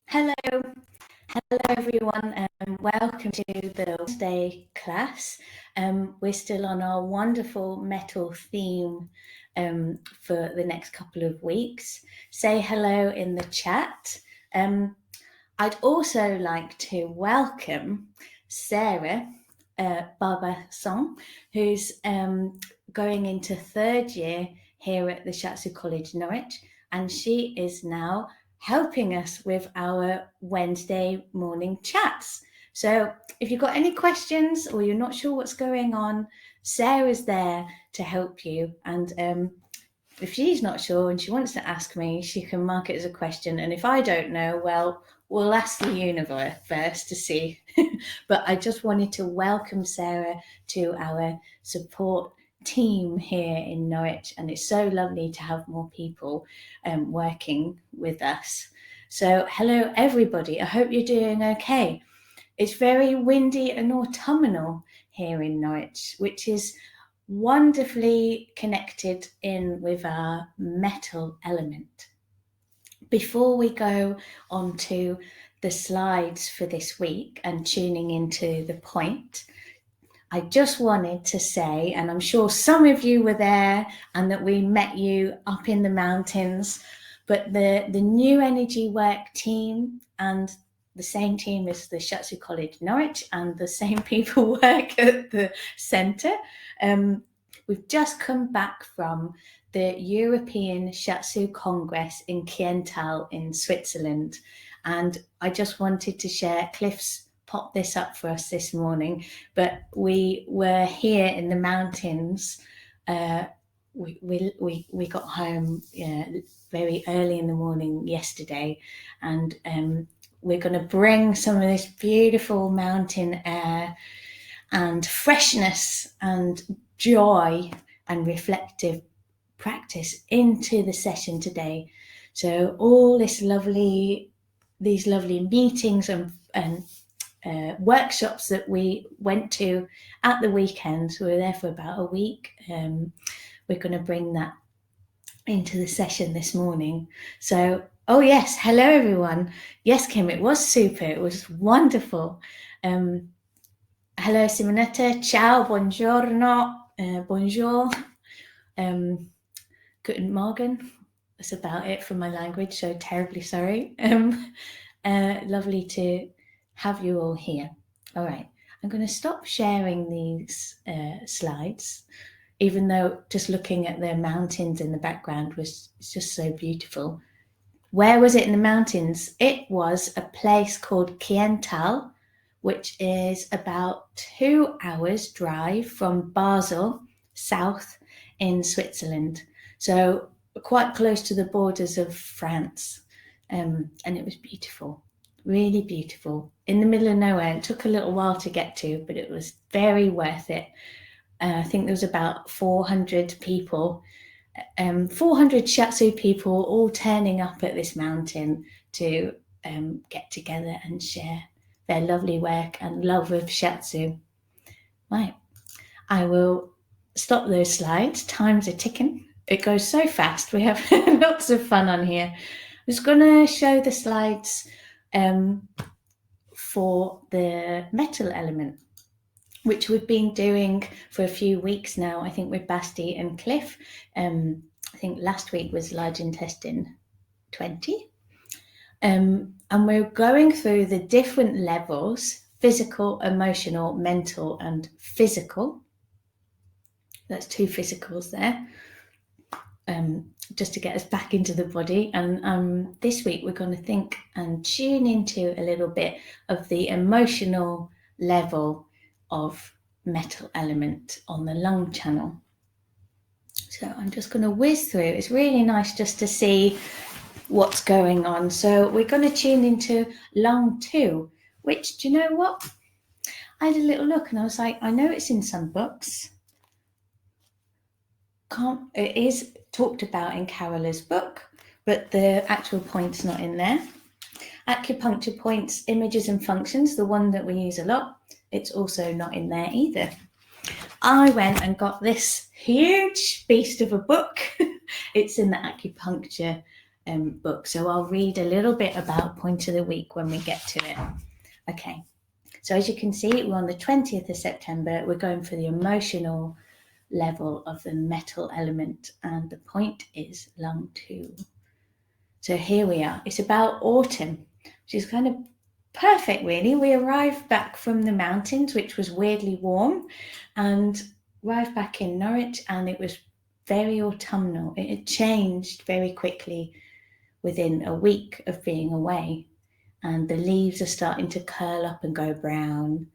Hello, hello everyone, and welcome to the Wednesday class. We're still on our wonderful metal theme for the next couple of weeks. Say hello in the chat. I'd also like to welcome Sarah Barbason, who's going into third year here at the Shiatsu College, Norwich, and she is now helping us with our Wednesday morning chats. So if you've got any questions or you're not sure what's going on, Sarah's there to help you. And if she's not sure and she wants to ask me, she can mark it as a question. And if I don't know, well, we'll ask the universe first to see. But I just wanted to welcome Sarah to our support team here in Norwich, and it's so lovely to have more people working with us. So hello everybody, I hope you're doing okay. It's very windy and autumnal here in Norwich, which is wonderfully connected in with our metal element. Before we go on to the slides for this week and tuning into the point, I just wanted to say, and I'm sure some of you were there and that we met you up in the mountains, but the New Energy Work team and the same team as the Shiatsu College Norwich and the same people work at the centre. We've just come back from the European Shiatsu Congress in Kiental in Switzerland. And I just wanted to share, Cliff's popped this up for us this morning, but we were here in the mountains. We got home very early in the morning yesterday, and we're going to bring some of this beautiful mountain air and freshness and joy and reflective practice into the session today. So all these lovely meetings and workshops that we went to at the weekend, we were there for about a week. We're going to bring that into the session this morning. So, oh yes, hello everyone. Yes, Kim, it was super. It was wonderful. Hello Simonetta, ciao, buongiorno, bonjour, guten Morgen. That's about it for my language, so terribly sorry. Lovely to have you all here. All right, I'm going to stop sharing these slides, even though just looking at the mountains in the background was just so beautiful. Where was it in the mountains? It was a place called Kiental, which is about 2 hours drive from Basel, south in Switzerland. So quite close to the borders of France. And it was beautiful, really beautiful, in the middle of nowhere. It took a little while to get to, but it was very worth it. I think there was about 400 people, 400 Shiatsu people all turning up at this mountain to get together and share their lovely work and love of Shiatsu. Right, I will stop those slides. Times are ticking. It goes so fast. We have lots of fun on here. I was going to show the slides for the metal element, which we've been doing for a few weeks now, I think with Basti and Cliff. I think last week was large intestine 20. And we're going through the different levels: physical, emotional, mental, and physical. That's 2 physicals there, just to get us back into the body. And this week we're going to think and tune into a little bit of the emotional level of metal element on the lung channel. So I'm just going to whiz through. It's really nice just to see what's going on. So we're going to tune into lung 2, which, do you know what? I had a little look and I was like, I know it's in some books. It is talked about in Carola's book, but the actual point's not in there. Acupuncture points, images and functions, the one that we use a lot, it's also not in there either. I went and got this huge beast of a book. It's in the acupuncture book. So I'll read a little bit about Point of the Week when we get to it. Okay, so as you can see, we're on the 20th of September. We're going for the emotional level of the metal element, and the point is lung 2. So here we are. It's about autumn, which is kind of perfect, really. We arrived back from the mountains, which was weirdly warm, and arrived back in Norwich, and it was very autumnal. It had changed very quickly within a week of being away, and the leaves are starting to curl up and go brown.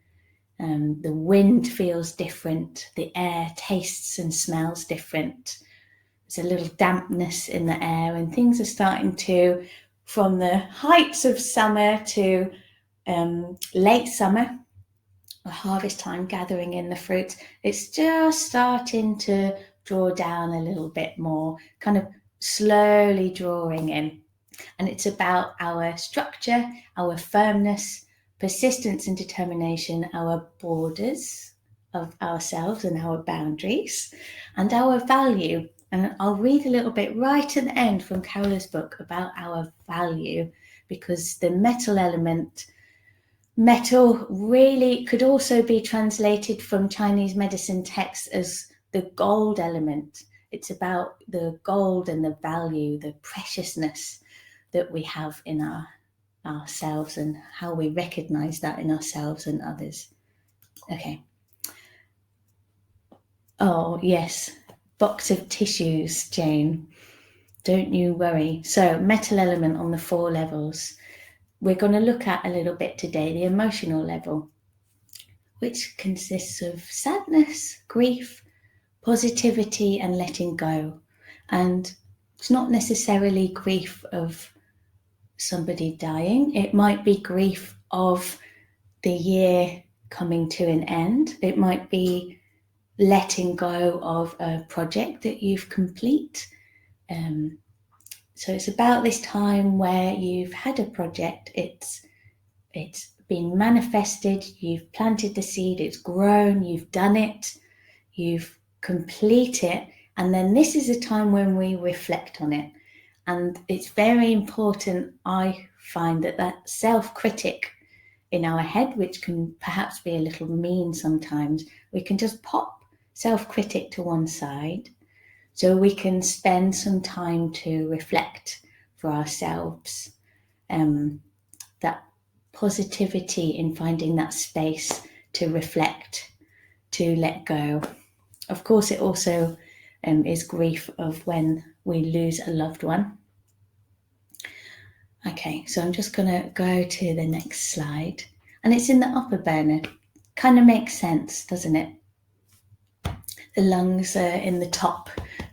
The wind feels different. The air tastes and smells different. There's a little dampness in the air, and things are starting to, from the heights of summer to late summer, harvest time, gathering in the fruits, it's just starting to draw down a little bit more, kind of slowly drawing in. And it's about our structure, our firmness, persistence and determination, our borders of ourselves and our boundaries, and our value. And I'll read a little bit right at the end from Carola's book about our value, because the metal element, metal really could also be translated from Chinese medicine texts as the gold element. It's about the gold and the value, the preciousness that we have in ourselves, and how we recognize that in ourselves and others. Okay. Oh, yes. Box of tissues, Jane. Don't you worry. So, metal element on the 4 levels. We're going to look at a little bit today the emotional level, which consists of sadness, grief, positivity, and letting go. And it's not necessarily grief of somebody dying. It might be grief of the year coming to an end. It might be letting go of a project that you've complete. So it's about this time where you've had a project, it's been manifested, you've planted the seed, it's grown, you've done it, you've completed it, and then this is a time when we reflect on it. And it's very important, I find, that self-critic in our head, which can perhaps be a little mean sometimes, we can just pop self-critic to one side so we can spend some time to reflect for ourselves. That positivity in finding that space to reflect, to let go. Of course, it also is grief of when we lose a loved one. Okay, so I'm just going to go to the next slide. And it's in the upper burner. Kind of makes sense, doesn't it? The lungs are in the top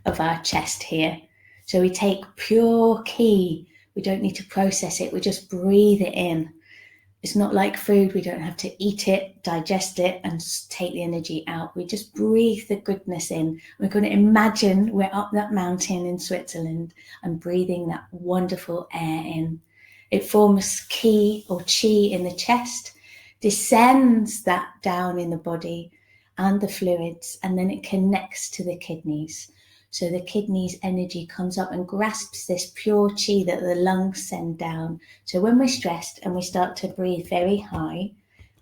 of our chest here. So we take pure Qi. We don't need to process it. We just breathe it in. It's not like food. We don't have to eat it, digest it, and take the energy out. We just breathe the goodness in. We're going to imagine we're up that mountain in Switzerland and breathing that wonderful air in. It forms Qi or Qi in the chest, descends that down in the body and the fluids, and then it connects to the kidneys. So the kidneys' energy comes up and grasps this pure Qi that the lungs send down. So when we're stressed and we start to breathe very high,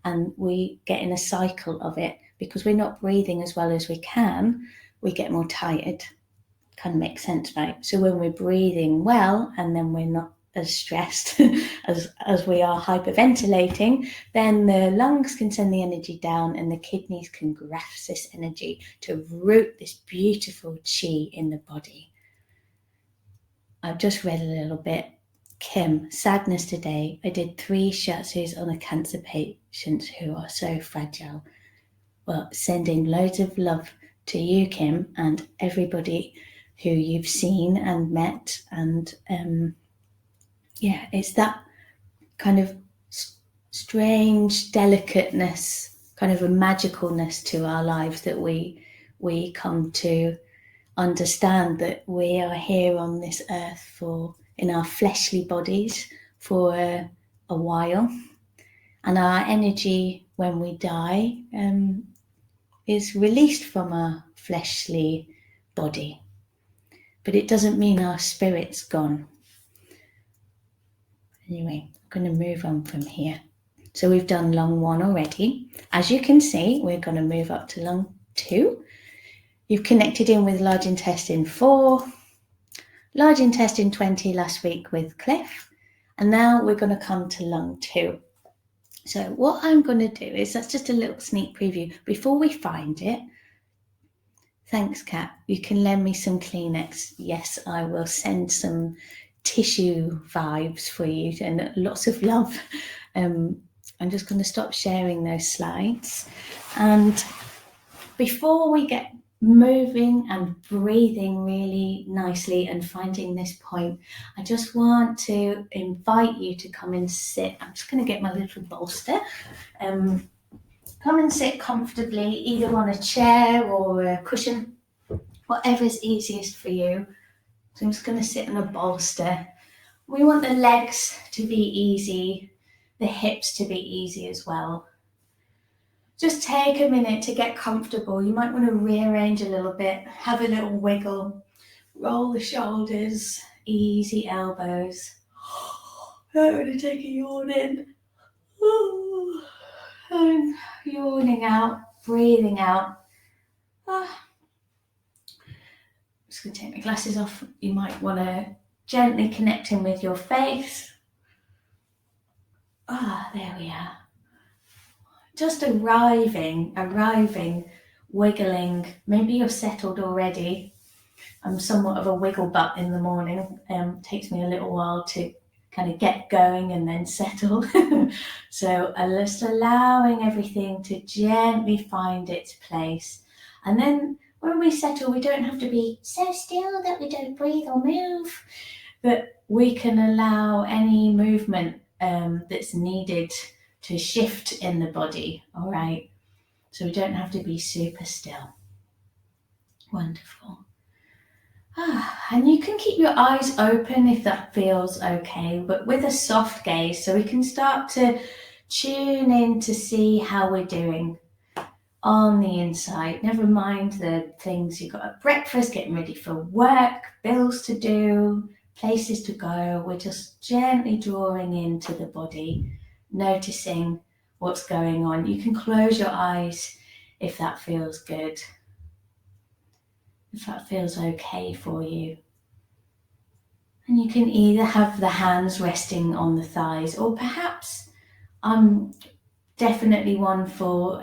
and we get in a cycle of it, because we're not breathing as well as we can, we get more tired. Kind of makes sense, right? So when we're breathing well, and then we're not as stressed as we are hyperventilating, then the lungs can send the energy down and the kidneys can grasp this energy to root this beautiful Qi in the body. I've just read a little bit. Kim, sadness today. I did 3 shiatsus on the cancer patients who are so fragile. Well, sending loads of love to you, Kim, and everybody who you've seen and met, and it's that kind of strange delicateness, kind of a magicalness to our lives that we come to understand, that we are here on this earth in our fleshly bodies for a while, and our energy when we die is released from our fleshly body, but it doesn't mean our spirit's gone. Anyway, I'm going to move on from here. So we've done lung 1 already. As you can see, we're going to move up to lung 2. You've connected in with large intestine 4, large intestine 20 last week with Cliff, and now we're going to come to lung 2. So what I'm going to do is, that's just a little sneak preview. Before we find it, thanks, Kat. You can lend me some Kleenex. Yes, I will send some tissue vibes for you and lots of love. I'm just going to stop sharing those slides. And before we get moving and breathing really nicely and finding this point, I just want to invite you to come and sit. I'm just going to get my little bolster. Come and sit comfortably, either on a chair or a cushion, whatever's easiest for you. So I'm just going to sit on a bolster. We want the legs to be easy, the hips to be easy as well. Just take a minute to get comfortable. You might want to rearrange a little bit, have a little wiggle, roll the shoulders, easy elbows. I'm going to take a yawn in. And yawning out, breathing out. I'm just going to take my glasses off. You might want to gently connect in with your face. There we are. Just arriving, wiggling. Maybe you're settled already. I'm somewhat of a wiggle butt in the morning. Takes me a little while to kind of get going and then settle. So just allowing everything to gently find its place. And then when we settle, we don't have to be so still that we don't breathe or move, but we can allow any movement that's needed to shift in the body, all right? So we don't have to be super still. Wonderful. And you can keep your eyes open if that feels okay, but with a soft gaze, so we can start to tune in to see how we're doing on the inside. Never mind the things you've got at breakfast, getting ready for work, bills to do, places to go. We're just gently drawing into the body, noticing what's going on. You can close your eyes if that feels good, if that feels okay for you. And you can either have the hands resting on the thighs, or perhaps I'm definitely one for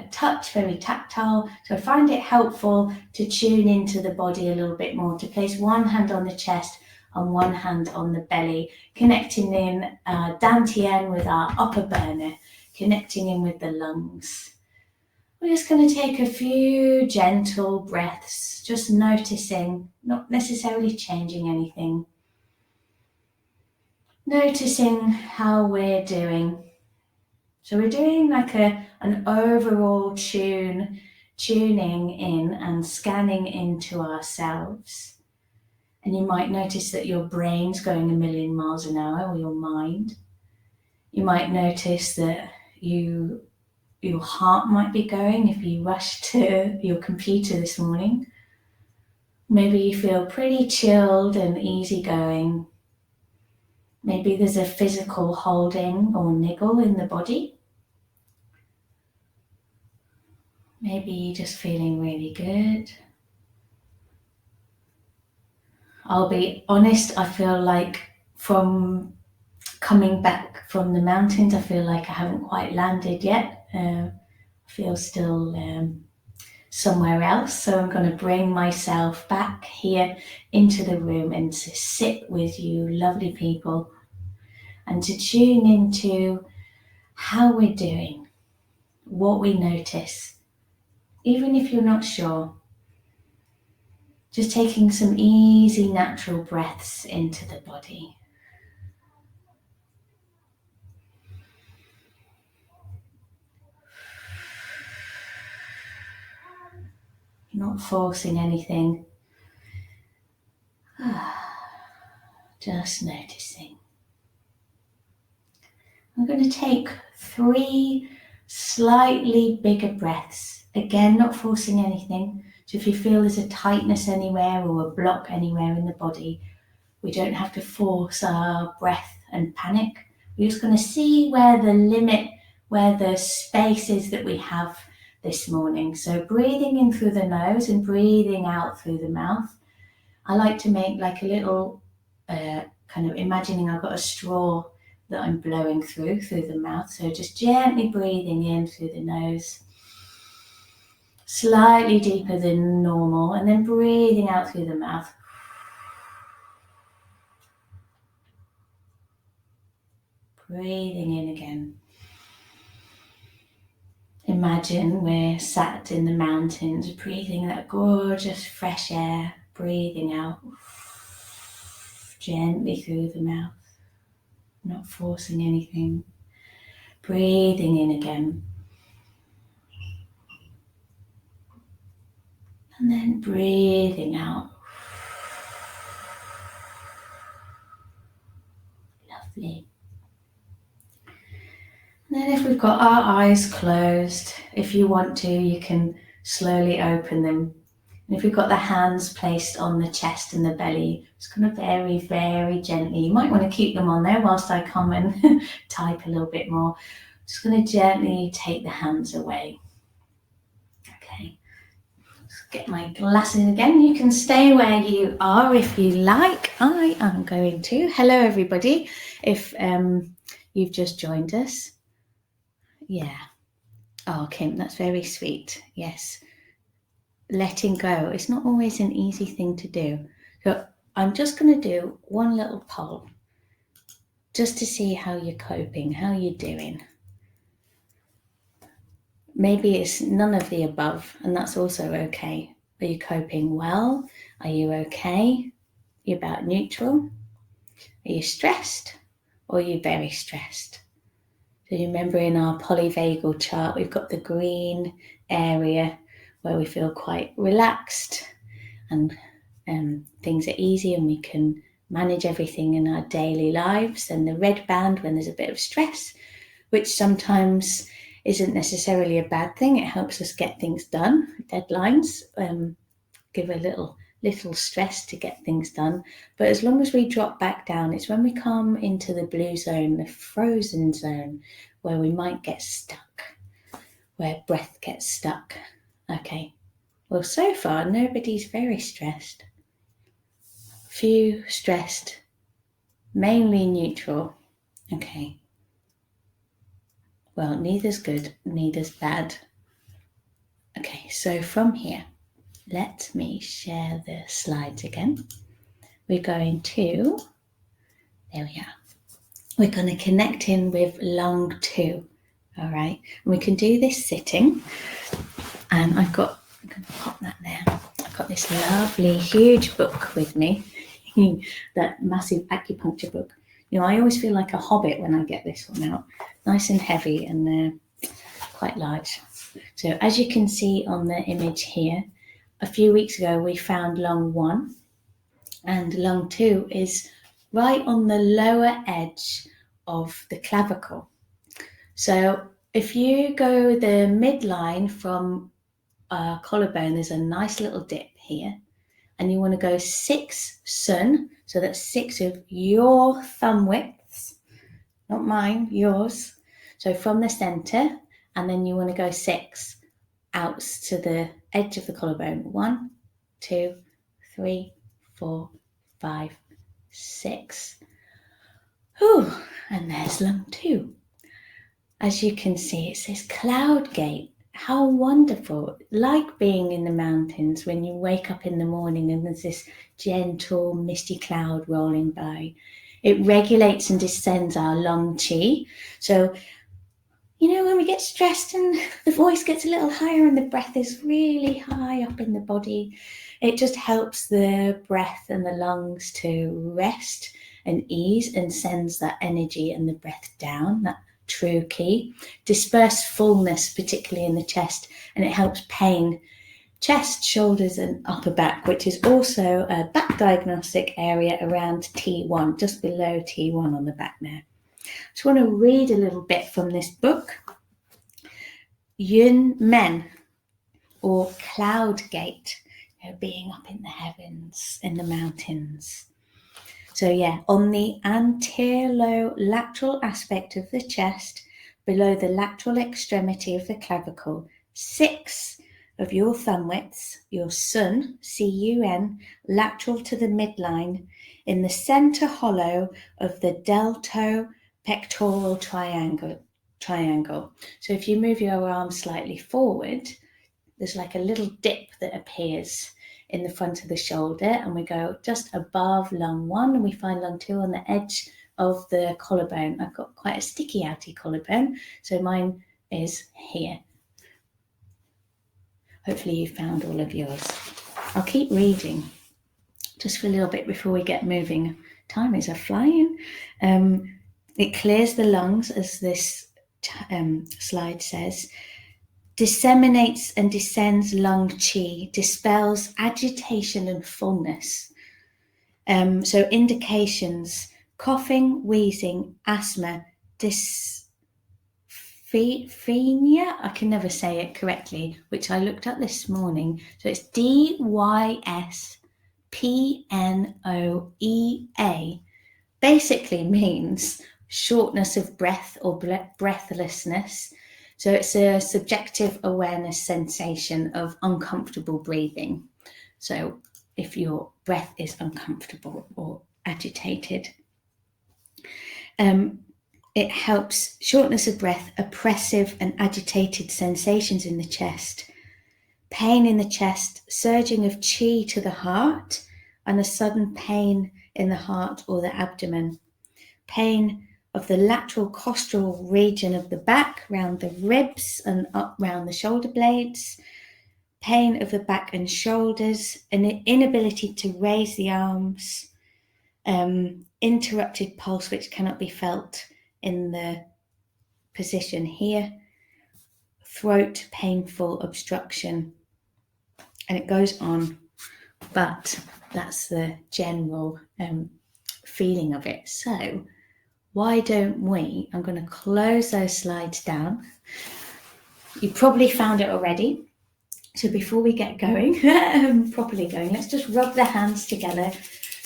touch, very tactile. So I find it helpful to tune into the body a little bit more, to place one hand on the chest and one hand on the belly, connecting in dantian with our upper burner, connecting in with the lungs. We're just going to take a few gentle breaths, just noticing, not necessarily changing anything. Noticing how we're doing. So we're doing like an overall tuning in and scanning into ourselves. And you might notice that your brain's going a million miles an hour, or your mind. You might notice that your heart might be going if you rush to your computer this morning. Maybe you feel pretty chilled and easygoing. Maybe there's a physical holding or niggle in the body. Maybe you're just feeling really good. I'll be honest, I feel like from coming back from the mountains, I feel like I haven't quite landed yet. I feel still somewhere else. So I'm going to bring myself back here into the room and to sit with you lovely people and to tune into how we're doing, what we notice, even if you're not sure. Just taking some easy, natural breaths into the body. Not forcing anything. Just noticing. I'm going to take 3 slightly bigger breaths. Again, not forcing anything. So if you feel there's a tightness anywhere or a block anywhere in the body, we don't have to force our breath and panic. We're just going to see where the space is that we have this morning. So breathing in through the nose and breathing out through the mouth. I like to make like a little kind of imagining I've got a straw that I'm blowing through the mouth. So just gently breathing in through the nose, slightly deeper than normal, and then breathing out through the mouth. Breathing in again. Imagine we're sat in the mountains, breathing that gorgeous fresh air, breathing out gently through the mouth, not forcing anything. Breathing in again. And then breathing out. Lovely. And then if we've got our eyes closed, if you want to, you can slowly open them. And if we've got the hands placed on the chest and the belly, just kind of very, very gently. You might want to keep them on there whilst I come and type a little bit more. Just going to gently take the hands away. Okay. Let's get my glasses again. You can stay where you are if you like. I am going to. Hello, everybody. If you've just joined us. Yeah. Oh, Kim, that's very sweet. Yes. Letting go. It's not always an easy thing to do. So I'm just going to do one little poll just to see how you're coping, how you're doing. Maybe it's none of the above, and that's also okay. Are you coping well? Are you okay? Are you about neutral? Are you stressed? Or are you very stressed? So you remember in our polyvagal chart, we've got the green area where we feel quite relaxed and things are easy and we can manage everything in our daily lives. And the red band when there's a bit of stress, which sometimes isn't necessarily a bad thing. It helps us get things done. Deadlines give a little stress to get things done. But as long as we drop back down, it's when we come into the blue zone, the frozen zone, where we might get stuck, where breath gets stuck. Okay. Well, so far, nobody's very stressed. Few stressed, mainly neutral. Okay. Well, neither's good, neither's bad. Okay, so from here, let me share the slides again. We're going to, there we are. We're going to connect in with lung 2. All right. And we can do this sitting. And I'm going to pop that there. I've got this lovely, huge book with me, that massive acupuncture book. You know, I always feel like a hobbit when I get this one out. Nice and heavy and quite large. So as you can see on the image here, a few weeks ago we found lung 1 and lung 2 is right on the lower edge of the clavicle. So if you go the midline from collarbone, there's a nice little dip here, and you want to go 6 sun, so that's 6 of your thumb widths, not mine, yours. So from the center, and then you want to go 6 out to the edge of the collarbone. 1, 2, 3, 4, 5, 6. Whew, and there's lung 2. As you can see, it says cloud gate. How wonderful. Like being in the mountains when you wake up in the morning and there's this gentle misty cloud rolling by. It regulates and descends our lung qi. So, you know, when we get stressed and the voice gets a little higher and the breath is really high up in the body, it just helps the breath and the lungs to rest and ease and sends that energy and the breath down, that true Qi. Disperse fullness, particularly in the chest, and it helps pain, chest, shoulders and upper back, which is also a back diagnostic area around T1, just below T1 on the back there. I just want to read a little bit from this book. Yun Men, or Cloud Gate, being up in the heavens, in the mountains. So yeah, on the anterolateral aspect of the chest, below the lateral extremity of the clavicle, 6 of your thumb widths, your sun, C-U-N, lateral to the midline, in the center hollow of the deltopectoral triangle. So if you move your arm slightly forward, there's like a little dip that appears in the front of the shoulder, and we go just above lung 1 and we find lung 2 on the edge of the collarbone. I've got quite a sticky outy collarbone, so mine is here. Hopefully you found all of yours. I'll keep reading just for a little bit before we get moving. Time is a-flying. It clears the lungs, as this slide says, disseminates and descends lung qi, dispels agitation and fullness. So indications: coughing, wheezing, asthma, dyspnea, I can never say it correctly, which I looked up this morning. So it's dyspnoea. Basically means shortness of breath or breathlessness. So it's a subjective awareness sensation of uncomfortable breathing. So if your breath is uncomfortable or agitated. It helps shortness of breath, oppressive and agitated sensations in the chest, pain in the chest, surging of qi to the heart, and a sudden pain in the heart or the abdomen. Pain of the lateral costal region of the back, round the ribs and up round the shoulder blades. Pain of the back and shoulders, an inability to raise the arms, interrupted pulse which cannot be felt in the position here, throat painful, obstruction, and it goes on, but that's the general feeling of it. So why don't we, I'm going to close those slides down. You probably found it already. So before we get going, properly going, let's just rub the hands together,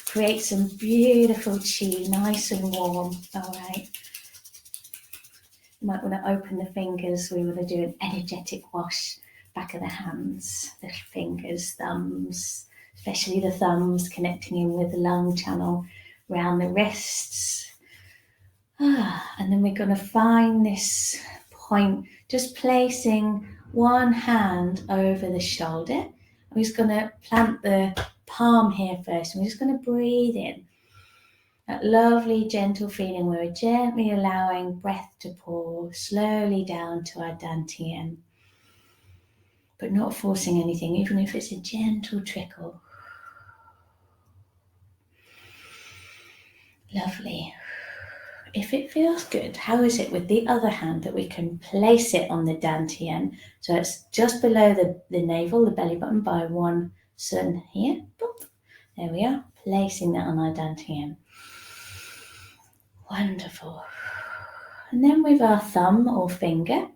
create some beautiful qi, nice and warm. All right. You might want to open the fingers. We want to do an energetic wash, back of the hands, the fingers, thumbs, especially the thumbs, connecting in with the lung channel, around the wrists. And then we're going to find this point, just placing one hand over the shoulder. I'm just going to plant the palm here first. I'm just going to breathe in. That lovely, gentle feeling where we're gently allowing breath to pour slowly down to our dantian, but not forcing anything, even if it's a gentle trickle. Lovely. If it feels good, how is it with the other hand that we can place it on the dantian? So it's just below the navel, the belly button, by one sun here. Boop. There we are, placing that on our dantian. Wonderful. And then with our thumb or finger,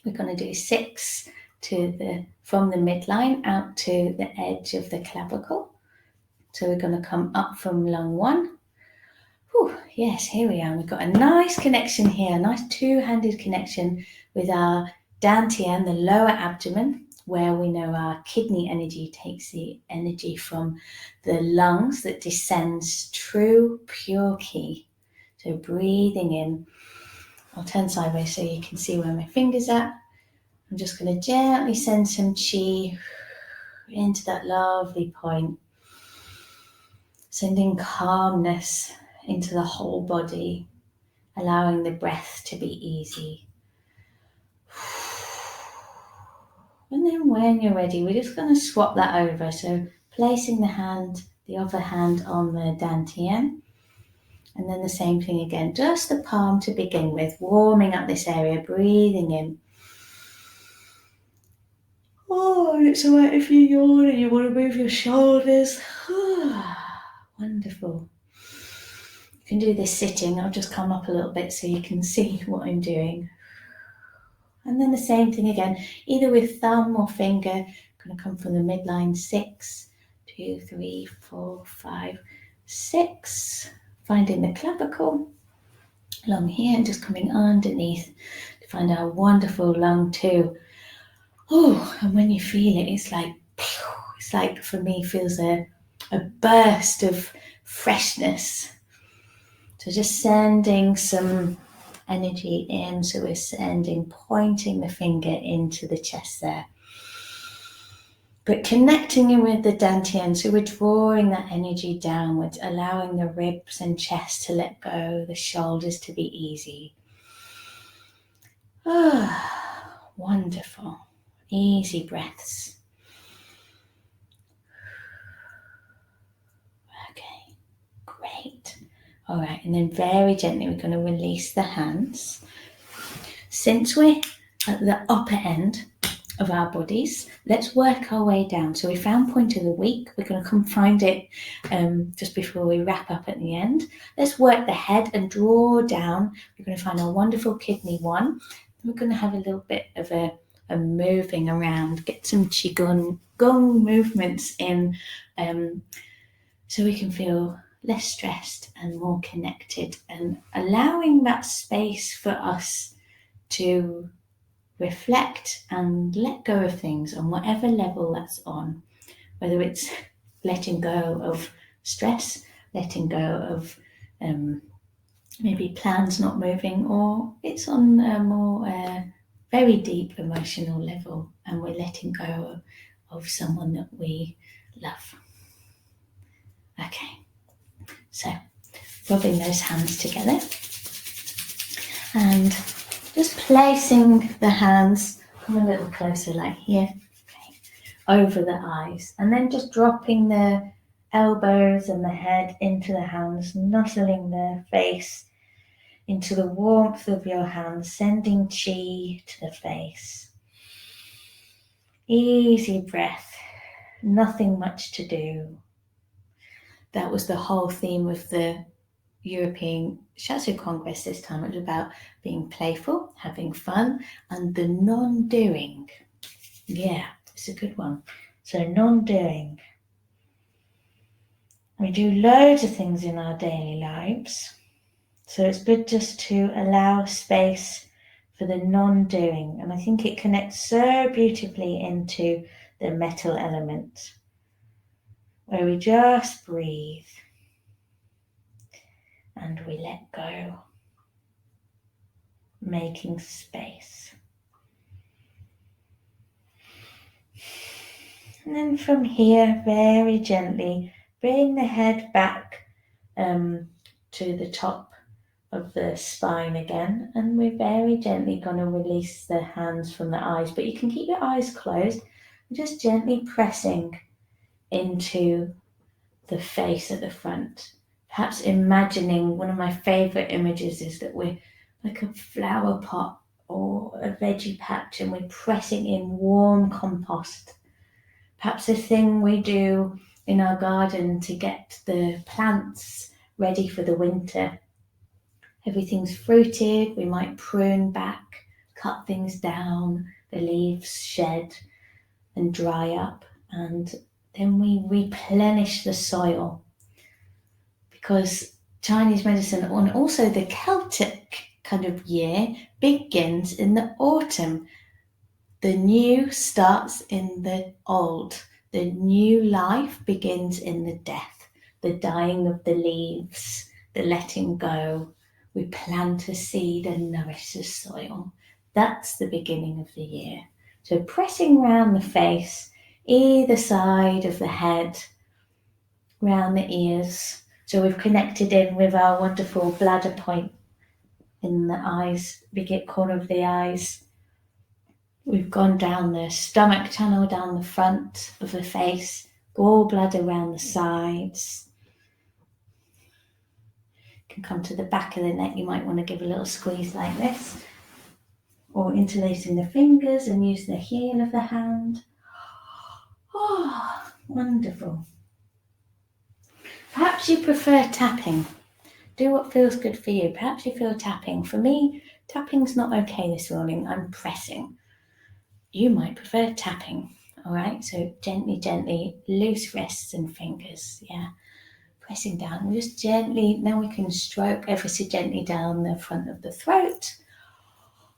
we're going to do 6 from the midline out to the edge of the clavicle. So we're going to come up from lung 1. Whew, yes, here we are. We've got a nice connection here, a nice two-handed connection with our dantian, the lower abdomen, where we know our kidney energy takes the energy from the lungs that descends true, pure qi. So breathing in. I'll turn sideways so you can see where my finger's at. I'm just going to gently send some qi into that lovely point, sending calmness into the whole body, allowing the breath to be easy. And then when you're ready, we're just going to swap that over. So placing the other hand on the dantian, and then the same thing again, just the palm to begin with, warming up this area, breathing in. Oh, it's all right if you yawn and you want to move your shoulders. Wonderful. You can do this sitting. I'll just come up a little bit so you can see what I'm doing. And then the same thing again, either with thumb or finger. Going to come from the midline, 6, 2, 3, 4, 5. 6, finding the clavicle along here and just coming underneath to find our wonderful lung 2. Oh, and when you feel it, it's like for me feels a burst of freshness. So just sending some energy in. So we're pointing the finger into the chest there. But connecting in with the dantian, so we're drawing that energy downwards, allowing the ribs and chest to let go, the shoulders to be easy. Ah, wonderful. Easy breaths. Okay, great. All right, and then very gently we're going to release the hands. Since we're at the upper end of our bodies, let's work our way down. So we found point of the week. We're going to come find it just before we wrap up at the end. Let's work the head and draw down. We're going to find our wonderful kidney 1. We're going to have a little bit of a moving around, get some Qi Gong movements in so we can feel less stressed and more connected, and allowing that space for us to reflect and let go of things on whatever level that's on, whether it's letting go of stress, letting go of maybe plans not moving, or it's on a more very deep emotional level and we're letting go of someone that we love. Okay, so rubbing those hands together and just placing the hands, come a little closer like here, okay, over the eyes, and then just dropping the elbows and the head into the hands, nuzzling the face into the warmth of your hands, sending Qi to the face. Easy breath, nothing much to do. That was the whole theme of the European Shiatsu Congress this time. It was about being playful, having fun, and the non-doing. Yeah, it's a good one. So non-doing. We do loads of things in our daily lives. So it's good just to allow space for the non-doing. And I think it connects so beautifully into the metal element, where we just breathe and we let go, making space. And then from here, very gently, bring the head back to the top of the spine again. And we're very gently going to release the hands from the eyes. But you can keep your eyes closed, just gently pressing into the face at the front. Perhaps imagining, one of my favourite images is that we're like a flower pot or a veggie patch and we're pressing in warm compost. Perhaps a thing we do in our garden to get the plants ready for the winter. Everything's fruited, we might prune back, cut things down, the leaves shed and dry up, and then we replenish the soil. Because Chinese medicine, and also the Celtic kind of year, begins in the autumn. The new starts in the old. The new life begins in the death, the dying of the leaves, the letting go. We plant a seed and nourish the soil. That's the beginning of the year. So pressing round the face, either side of the head, round the ears. So we've connected in with our wonderful bladder point in the eyes, big corner of the eyes. We've gone down the stomach channel, down the front of the face, gallbladder around the sides. You can come to the back of the neck. You might want to give a little squeeze like this, or interlacing the fingers and use the heel of the hand. Oh, wonderful. Perhaps you prefer tapping. Do what feels good for you. Perhaps you feel tapping. For me, tapping's not okay this morning. I'm pressing. You might prefer tapping. All right, so gently, loose wrists and fingers. Yeah, pressing down. Just gently, now we can stroke ever so gently down the front of the throat,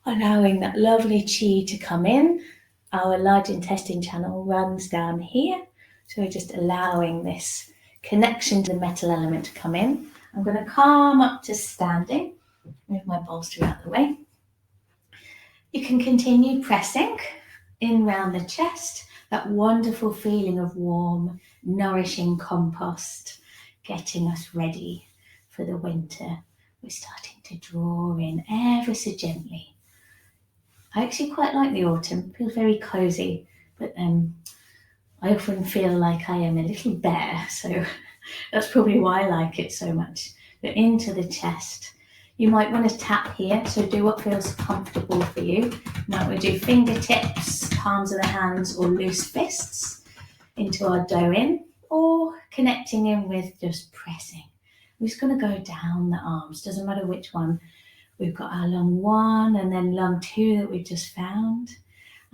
allowing that lovely Qi to come in. Our large intestine channel runs down here, so we're just allowing this connection to the metal element to come in. I'm going to come up to standing, move my bolster out of the way. You can continue pressing in round the chest, that wonderful feeling of warm, nourishing compost, getting us ready for the winter. We're starting to draw in ever so gently. I actually quite like the autumn, it feels very cozy, but I often feel like I am a little bear, so that's probably why I like it so much. But into the chest. You might want to tap here, so do what feels comfortable for you. Now we do fingertips, palms of the hands, or loose fists into our dough in, or connecting in with just pressing. We're just going to go down the arms, doesn't matter which one. We've got our lung 1 and then lung 2 that we've just found,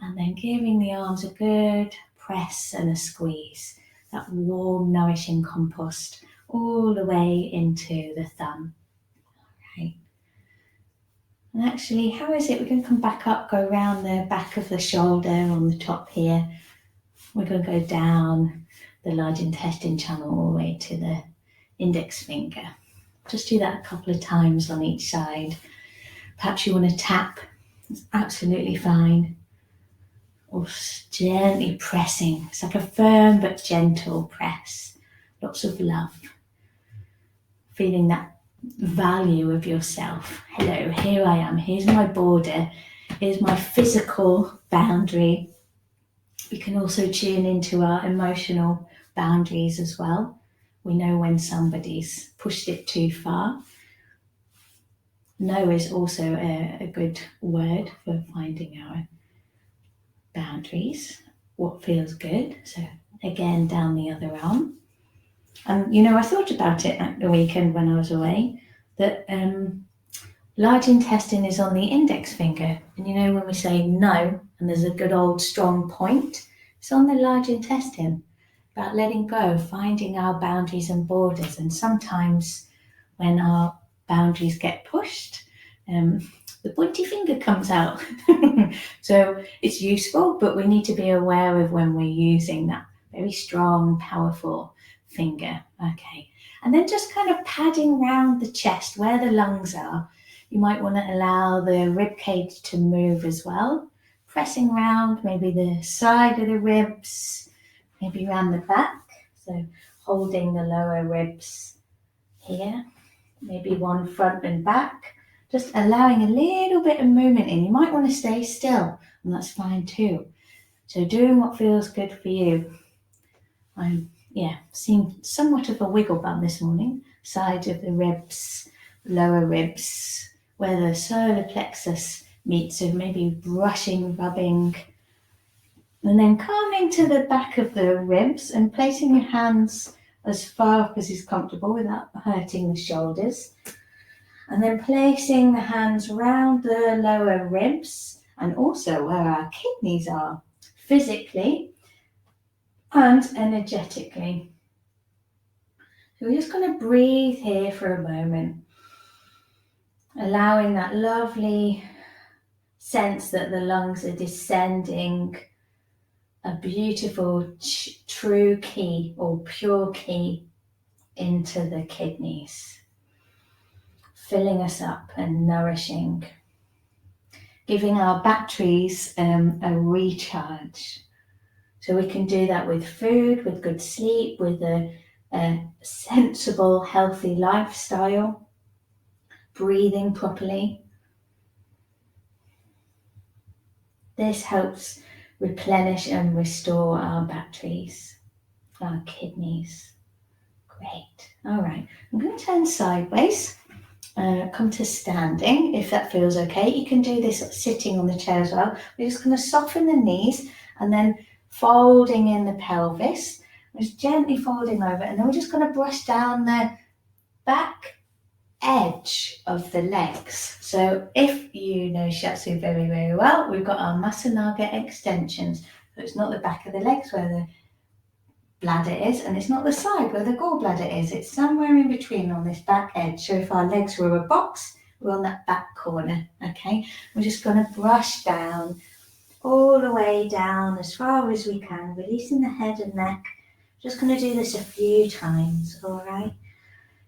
and then giving the arms a good press and a squeeze, that warm, nourishing compost all the way into the thumb. Okay. And actually, how is it? We're going to come back up, go around the back of the shoulder on the top here. We're going to go down the large intestine channel all the way to the index finger. Just do that a couple of times on each side. Perhaps you want to tap, it's absolutely fine. Or gently pressing. It's like a firm but gentle press. Lots of love. Feeling that value of yourself. Hello, here I am. Here's my border. Here's my physical boundary. We can also tune into our emotional boundaries as well. We know when somebody's pushed it too far. No is also a good word for finding our boundaries, what feels good. So again, down the other arm. And I thought about it at the weekend when I was away, that large intestine is on the index finger. And when we say no, and there's a good old strong point, it's on the large intestine, about letting go, finding our boundaries and borders. And sometimes when our boundaries get pushed, the pointy finger comes out. So it's useful, but we need to be aware of when we're using that very strong, powerful finger. Okay. And then just kind of padding round the chest where the lungs are. You might want to allow the rib cage to move as well. Pressing round maybe the side of the ribs, maybe around the back. So holding the lower ribs here, maybe one front and back. Just allowing a little bit of movement in. You might want to stay still, and that's fine too. So doing what feels good for you. I'm seeing somewhat of a wiggle bum this morning. Side of the ribs, lower ribs, where the solar plexus meets. So maybe brushing, rubbing. And then coming to the back of the ribs and placing your hands as far up as is comfortable without hurting the shoulders. And then placing the hands round the lower ribs and also where our kidneys are, physically and energetically. So we're just going to breathe here for a moment, allowing that lovely sense that the lungs are descending a beautiful true Qi or pure Qi into the kidneys, filling us up and nourishing, giving our batteries a recharge. So we can do that with food, with good sleep, with a sensible, healthy lifestyle, breathing properly. This helps replenish and restore our batteries, our kidneys. Great. All right, I'm going to turn sideways. Come to standing, if that feels okay. You can do this sitting on the chair as well. We're just going to soften the knees and then folding in the pelvis. Just gently folding over, and then we're just going to brush down the back edge of the legs. So if you know Shiatsu very, very well, we've got our Masanaga extensions. So it's not the back of the legs where the bladder is, and it's not the side where the gallbladder is. It's somewhere in between on this back edge. So if our legs were a box, we're on that back corner, okay? We're just going to brush down, all the way down as far as we can, releasing the head and neck. Just going to do this a few times, all right?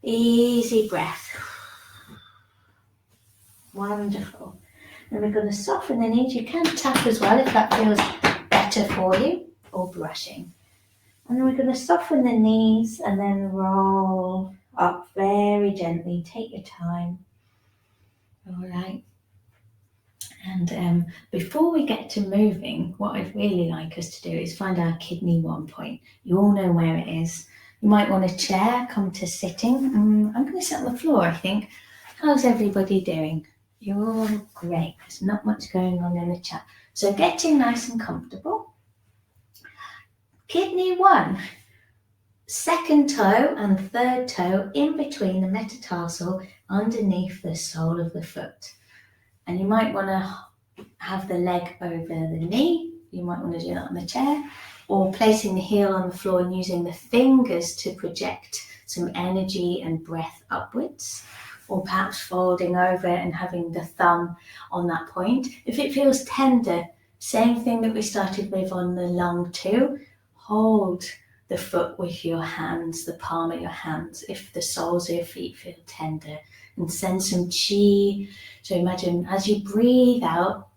Easy breath. Wonderful. And we're going to soften the knees. You can tap as well if that feels better for you, or brushing. And then we're going to soften the knees and then roll up very gently. Take your time. All right. And before we get to moving, what I'd really like us to do is find our kidney 1 point. You all know where it is. You might want a chair, come to sitting. I'm going to sit on the floor, I think. How's everybody doing? You're all great. There's not much going on in the chat. So getting nice and comfortable. Kidney 1, second toe and third toe in between the metatarsal underneath the sole of the foot. And you might want to have the leg over the knee. You might want to do that on the chair, or placing the heel on the floor and using the fingers to project some energy and breath upwards, or perhaps folding over and having the thumb on that point. If it feels tender, same thing that we started with on the lung 2, hold the foot with your hands, the palm of your hands, if the soles of your feet feel tender, and send some Qi. So imagine as you breathe out,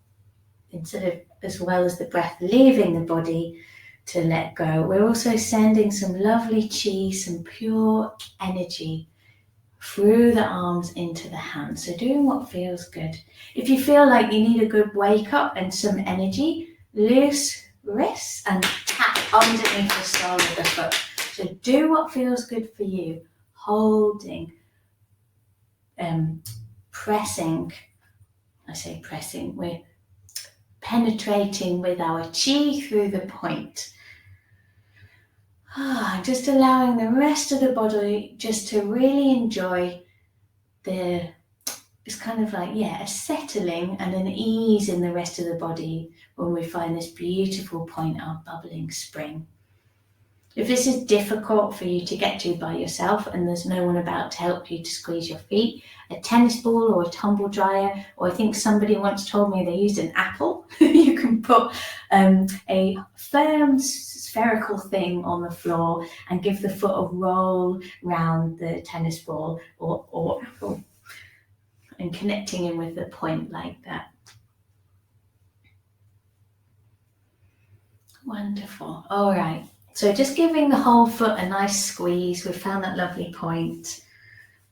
instead of as well as the breath leaving the body to let go, we're also sending some lovely Qi, some pure energy through the arms into the hands. So doing what feels good. If you feel like you need a good wake up and some energy, loose wrists and tap underneath the sole of the foot. So do what feels good for you. Holding, pressing. I say pressing. We're penetrating with our Qi through the point. Just allowing the rest of the body just to really enjoy it's kind of like, a settling and an ease in the rest of the body when we find this beautiful point, our bubbling spring. If this is difficult for you to get to by yourself and there's no one about to help you to squeeze your feet, a tennis ball or a tumble dryer, or I think somebody once told me they used an apple. You can put a firm spherical thing on the floor and give the foot a roll round the tennis ball, or and connecting in with the point like that. Wonderful. All right. So just giving the whole foot a nice squeeze. We've found that lovely point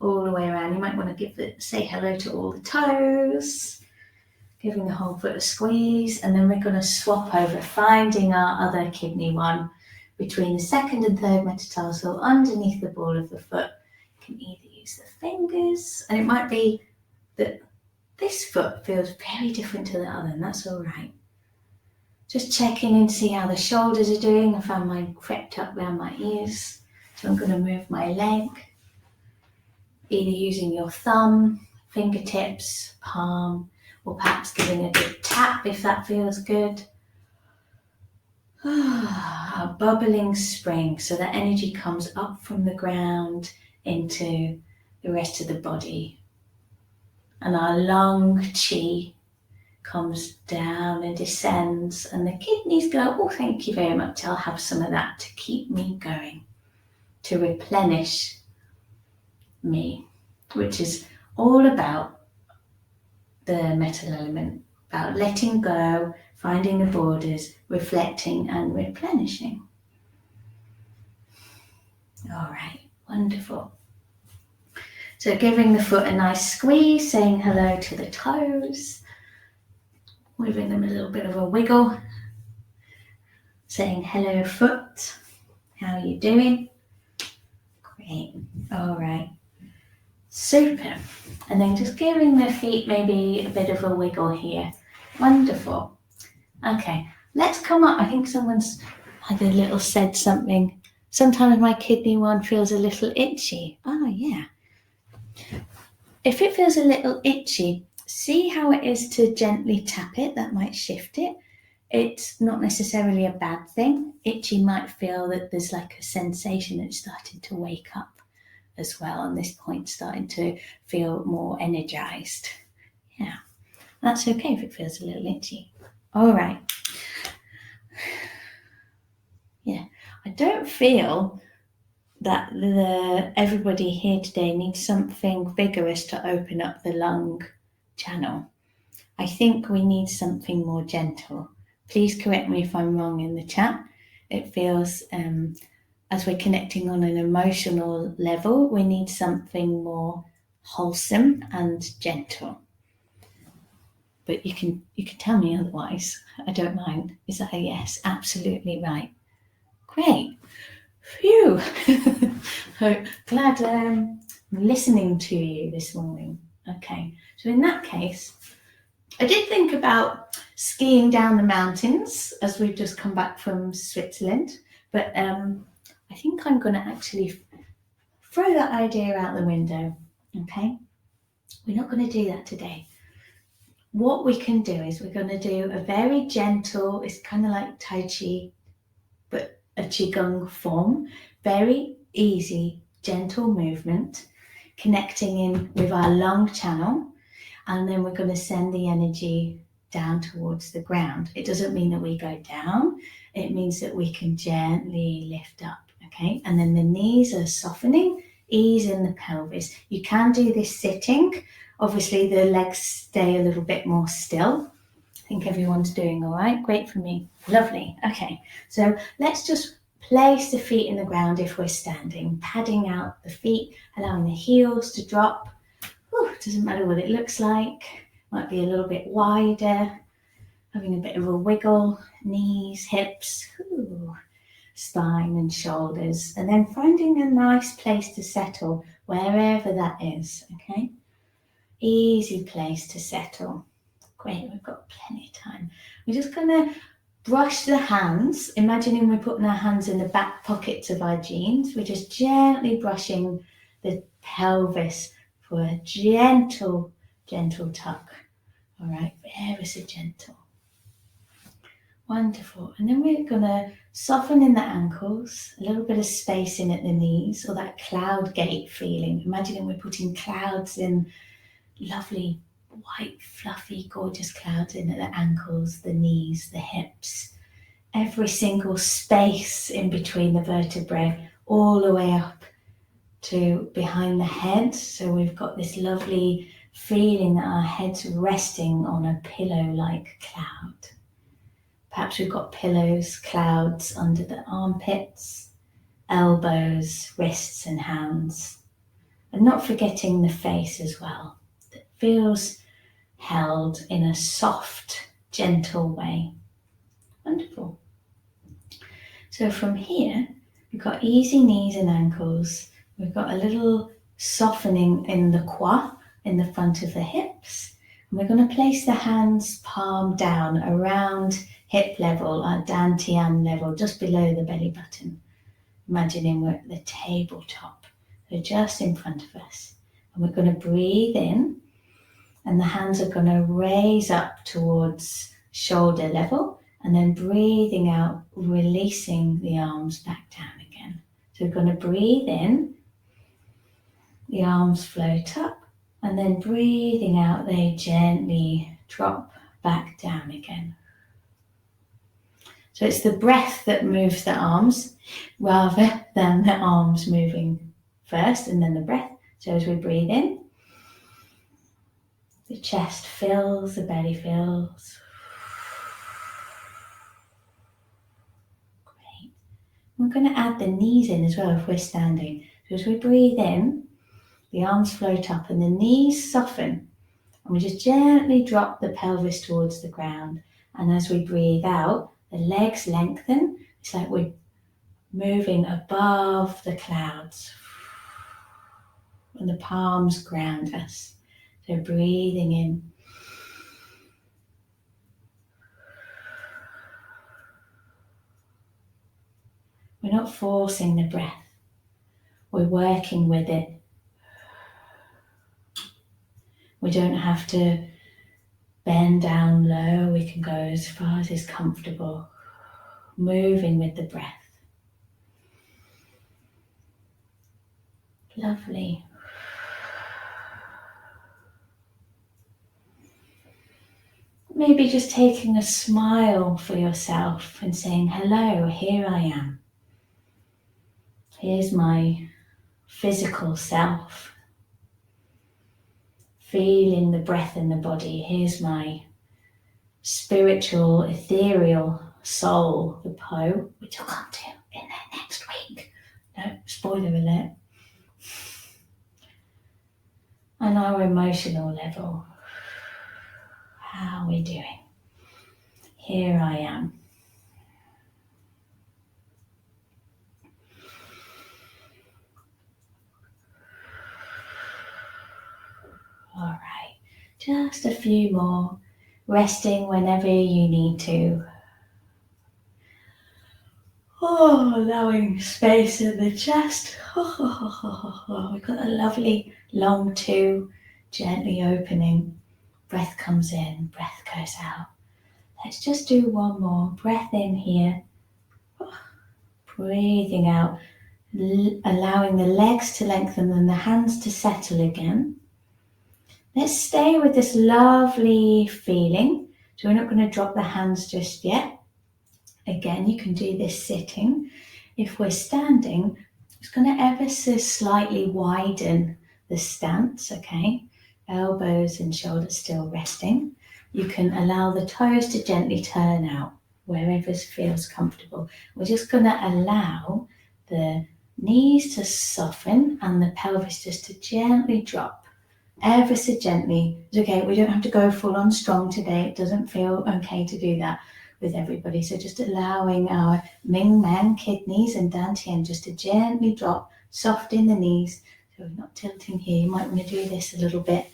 all the way around. You might want to say hello to all the toes. Giving the whole foot a squeeze. And then we're going to swap over, finding our other kidney 1 between the second and third metatarsal underneath the ball of the foot. You can either use the fingers, and it might be that this foot feels very different to the other, and that's all right. Just checking in to see how the shoulders are doing. I found mine crept up around my ears. So I'm going to move my leg, either using your thumb, fingertips, palm, or perhaps giving a good tap if that feels good. A bubbling spring, so that energy comes up from the ground into the rest of the body. And our lung Qi comes down and descends, and the kidneys go, oh, thank you very much, I'll have some of that to keep me going, to replenish me, which is all about the metal element, about letting go, finding the borders, reflecting and replenishing. All right, wonderful. So giving the foot a nice squeeze, saying hello to the toes, giving them a little bit of a wiggle, saying hello foot, how are you doing? Great, all right, super. And then just giving the feet maybe a bit of a wiggle here. Wonderful. Okay, let's come up. I think someone's said something. Sometimes my kidney 1 feels a little itchy. Oh yeah. If it feels a little itchy, see how it is to gently tap it. That might shift it. it's not necessarily a bad thing. Itchy might feel that there's like a sensation that's starting to wake up as well, and this point starting to feel more energized. Yeah, that's okay if it feels a little itchy. All right. Yeah, I don't feel that everybody here today needs something vigorous to open up the lung channel. I think we need something more gentle. Please correct me if I'm wrong in the chat. It feels, as we're connecting on an emotional level, we need something more wholesome and gentle. But you can tell me otherwise. I don't mind. Is that a yes? Absolutely right. Great. Phew. Glad I'm listening to you this morning. Okay, so in that case, I did think about skiing down the mountains as we've just come back from Switzerland, but I think I'm going to actually throw that idea out the window. Okay, we're not going to do that today. What we can do is we're going to do a very gentle, it's kind of like Tai Chi, but a Qi Gong form, very easy, gentle movement, connecting in with our lung channel, and then we're going to send the energy down towards the ground. It doesn't mean that we go down, it means that we can gently lift up, okay? And then the knees are softening, ease in the pelvis. You can do this sitting. Obviously the legs stay a little bit more still. I think everyone's doing all right. Great for me. Lovely. Okay, so let's just place the feet in the ground if we're standing, padding out the feet, allowing the heels to drop. Whew, doesn't matter what it looks like. Might be a little bit wider, having a bit of a wiggle, knees, hips, spine and shoulders, and then finding a nice place to settle wherever that is, okay? Easy place to settle. Great, we've got plenty of time. We're just going to brush the hands, imagining we're putting our hands in the back pockets of our jeans. We're just gently brushing the pelvis for a gentle, gentle tuck. All right, ever so gentle. Wonderful. And then we're going to soften in the ankles, a little bit of space in at the knees, or that cloud gate feeling. Imagining we're putting clouds in, lovely white, fluffy, gorgeous clouds in at the ankles, the knees, the hips, every single space in between the vertebrae, all the way up to behind the head. So we've got this lovely feeling that our head's resting on a pillow-like cloud. Perhaps we've got pillows, clouds under the armpits, elbows, wrists and hands. And not forgetting the face as well. That feels held in a soft, gentle way. Wonderful. So from here, we've got easy knees and ankles. We've got a little softening in the Qi, in the front of the hips. And we're going to place the hands palm down around hip level, our dantian level, just below the belly button. Imagining we're at the tabletop, so just in front of us. And we're going to breathe in, and the hands are going to raise up towards shoulder level, and then breathing out, releasing the arms back down again. So we're going to breathe in, the arms float up, and then breathing out, they gently drop back down again. So it's the breath that moves the arms rather than the arms moving first and then the breath. So as we breathe in, the chest fills, the belly fills. Great. We're going to add the knees in as well if we're standing. So as we breathe in, the arms float up and the knees soften. And we just gently drop the pelvis towards the ground. And as we breathe out, the legs lengthen. It's like we're moving above the clouds. And the palms ground us. So breathing in. We're not forcing the breath. We're working with it. We don't have to bend down low. We can go as far as is comfortable, moving with the breath. Lovely. Maybe just taking a smile for yourself and saying, hello, here I am. Here's my physical self. Feeling the breath in the body. Here's my spiritual, ethereal soul, the Po, which I'll come to in the next week. No, spoiler alert. And our emotional level. How are we doing? Here I am. All right, just a few more, resting whenever you need to. Oh, allowing space in the chest. We've got a lovely long two, gently opening. Breath comes in, breath goes out. Let's just do one more. Breath in here. Breathing out, allowing the legs to lengthen and the hands to settle again. Let's stay with this lovely feeling. So we're not going to drop the hands just yet. Again, you can do this sitting. If we're standing, it's going to ever so slightly widen the stance, okay? Elbows and shoulders still resting. You can allow the toes to gently turn out wherever feels comfortable. We're just going to allow the knees to soften and the pelvis just to gently drop. Ever so gently. It's okay, we don't have to go full on strong today. It doesn't feel okay to do that with everybody. So just allowing our Ming Men kidneys and Dantian just to gently drop, soft in the knees. So we're not tilting here. You might want to do this a little bit,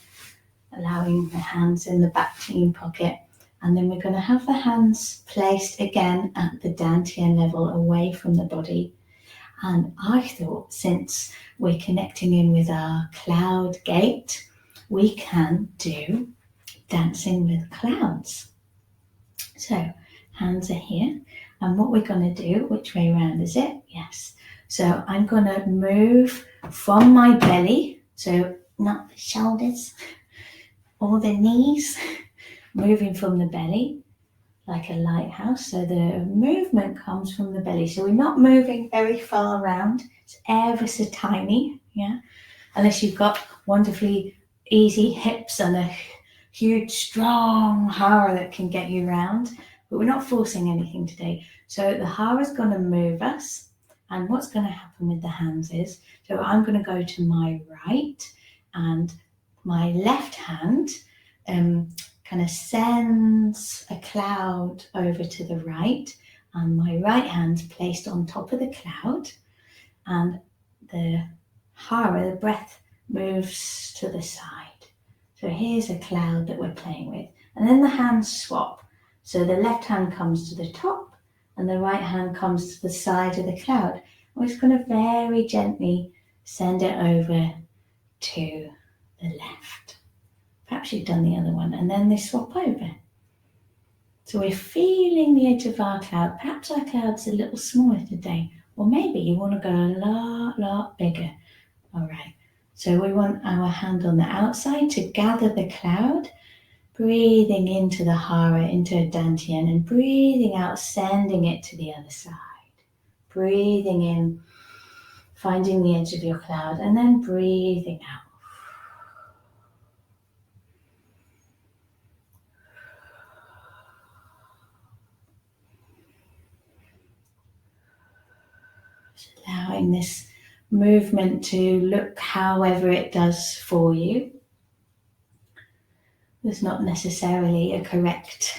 allowing the hands in the back jean pocket. And then we're going to have the hands placed again at the Dantian level away from the body. And I thought, since we're connecting in with our cloud gate, we can do dancing with clouds. So hands are here. And what we're going to do, which way around is it? Yes. So I'm going to move from my belly, so not the shoulders or the knees, moving from the belly like a lighthouse. So the movement comes from the belly. So we're not moving very far around. It's ever so tiny, yeah. Unless you've got wonderfully easy hips and a huge, strong hara that can get you around. But we're not forcing anything today. So the hara is going to move us. And what's going to happen with the hands is, so I'm going to go to my right and my left hand kind of sends a cloud over to the right, and my right hand's placed on top of the cloud, and the hara, the breath, moves to the side. So here's a cloud that we're playing with, and then the hands swap. So the left hand comes to the top and the right hand comes to the side of the cloud. We're just going to very gently send it over to the left. Perhaps you've done the other one, and then they swap over. So we're feeling the edge of our cloud. Perhaps our cloud's a little smaller today, or maybe you want to go a lot bigger. All right, so we want our hand on the outside to gather the cloud, breathing into the hara, into a dantian, and breathing out, sending it to the other side. Breathing in, finding the edge of your cloud, and then breathing out. Allowing this movement to look however it does for you. There's not necessarily a correct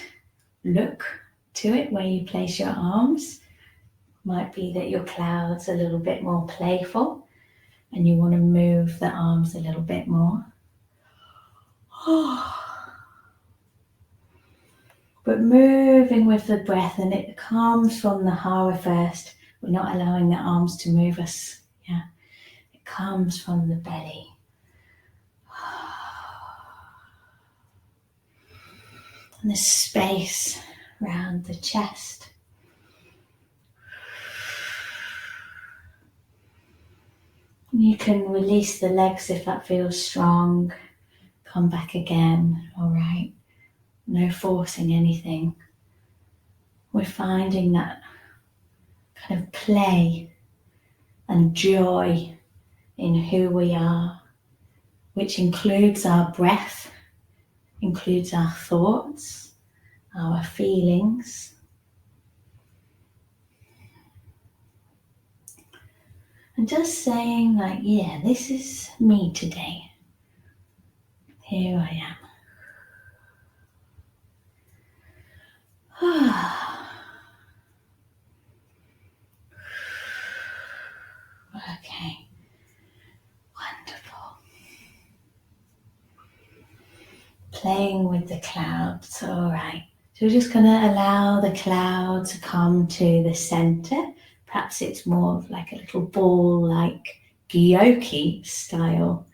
look to it where you place your arms. Might be that your cloud's a little bit more playful and you want to move the arms a little bit more. But moving with the breath, and it comes from the hara first. We're not allowing the arms to move us. Yeah, it comes from the belly. and the space around the chest. You can release the legs if that feels strong. Come back again, all right? No forcing anything. We're finding that kind of play and joy in who we are, which includes our breath, includes our thoughts, our feelings. And just saying like, yeah, this is me today. Here I am. Okay, wonderful. Playing with the clouds, all right. So we're just going to allow the cloud to come to the center. Perhaps it's more of like a little ball, like gyoki style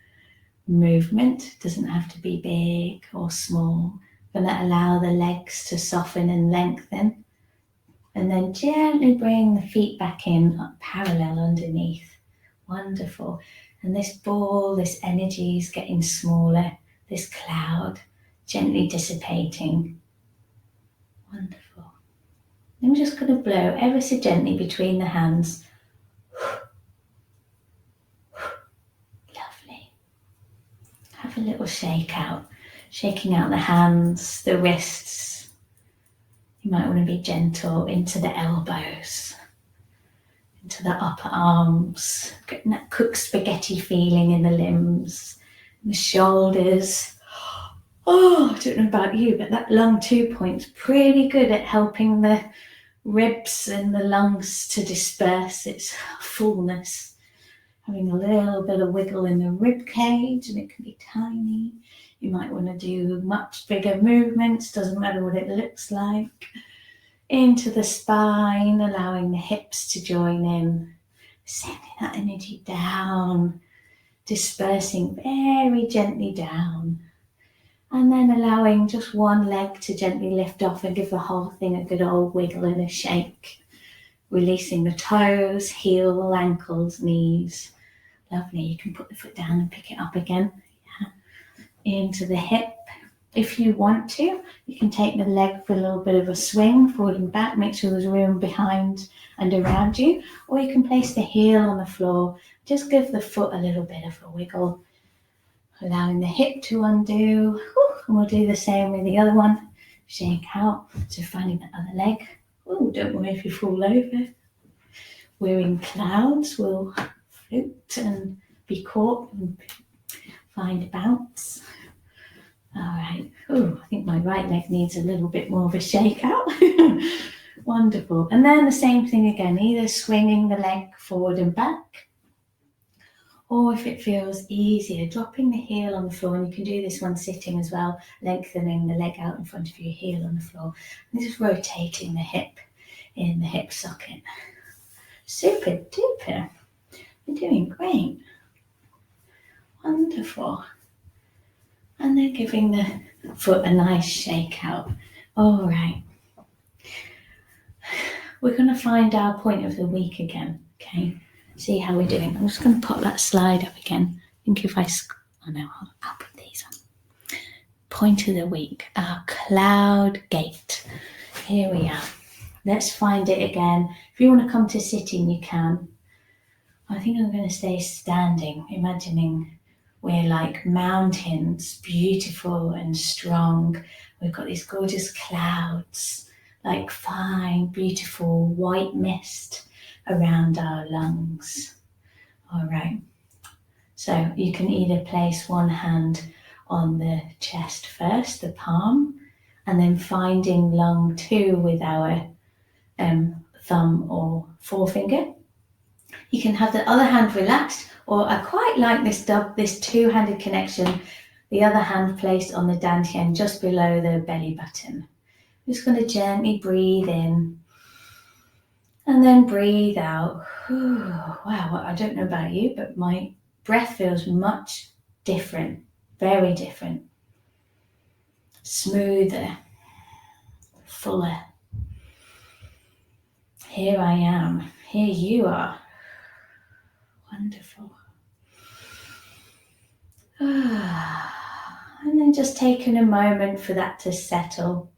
movement. It doesn't have to be big or small. We're going to allow the legs to soften and lengthen. And then gently bring the feet back in, up parallel underneath. Wonderful. And this ball, this energy is getting smaller. This cloud gently dissipating. Wonderful. Then we're just going to blow ever so gently between the hands. Lovely. Have a little shake out. Shaking out the hands, the wrists. You might want to be gentle into the elbows, into the upper arms, getting that cooked spaghetti feeling in the limbs, the shoulders. Oh, I don't know about you, but that lung 2 point's pretty good at helping the ribs and the lungs to disperse its fullness. Having a little bit of wiggle in the rib cage, and it can be tiny. You might want to do much bigger movements, doesn't matter what it looks like. Into the spine, allowing the hips to join in, sending that energy down, dispersing very gently down, and then allowing just one leg to gently lift off and give the whole thing a good old wiggle and a shake, releasing the toes, heel, ankles, knees. Lovely. You can put the foot down and pick it up again. Into the hip. If you want to, you can take the leg for a little bit of a swing, forward and back, make sure there's room behind and around you, or you can place the heel on the floor. Just give the foot a little bit of a wiggle, allowing the hip to undo, and we'll do the same with the other one. Shake out, so finding the other leg. Oh, don't worry if you fall over. We're in clouds, we'll float and be caught and find bounce. All right. Oh, I think my right leg needs a little bit more of a shake out. Wonderful. And then the same thing again, either swinging the leg forward and back, or if it feels easier, dropping the heel on the floor. And you can do this one sitting as well, lengthening the leg out in front of your heel on the floor. And just rotating the hip in the hip socket. Super duper. You're doing great. Wonderful. And then giving the foot a nice shake out. All right. We're going to find our point of the week again, okay? See how we're doing. I'm just going to pop that slide up again. I think if I'll put these on. Point of the week, our cloud gate. Here we are. Let's find it again. If you want to come to sitting, you can. I think I'm going to stay standing, imagining we're like mountains, beautiful and strong. We've got these gorgeous clouds, like fine, beautiful white mist around our lungs. All right. So you can either place one hand on the chest first, the palm, and then finding lung 2 with our thumb or forefinger. You can have the other hand relaxed, or I quite like this two-handed connection, the other hand placed on the dantian just below the belly button. I'm just going to gently breathe in and then breathe out. Wow, I don't know about you, but my breath feels much different, very different, smoother. fuller. Here I am. Here you are. Wonderful. And then just taking a moment for that to settle.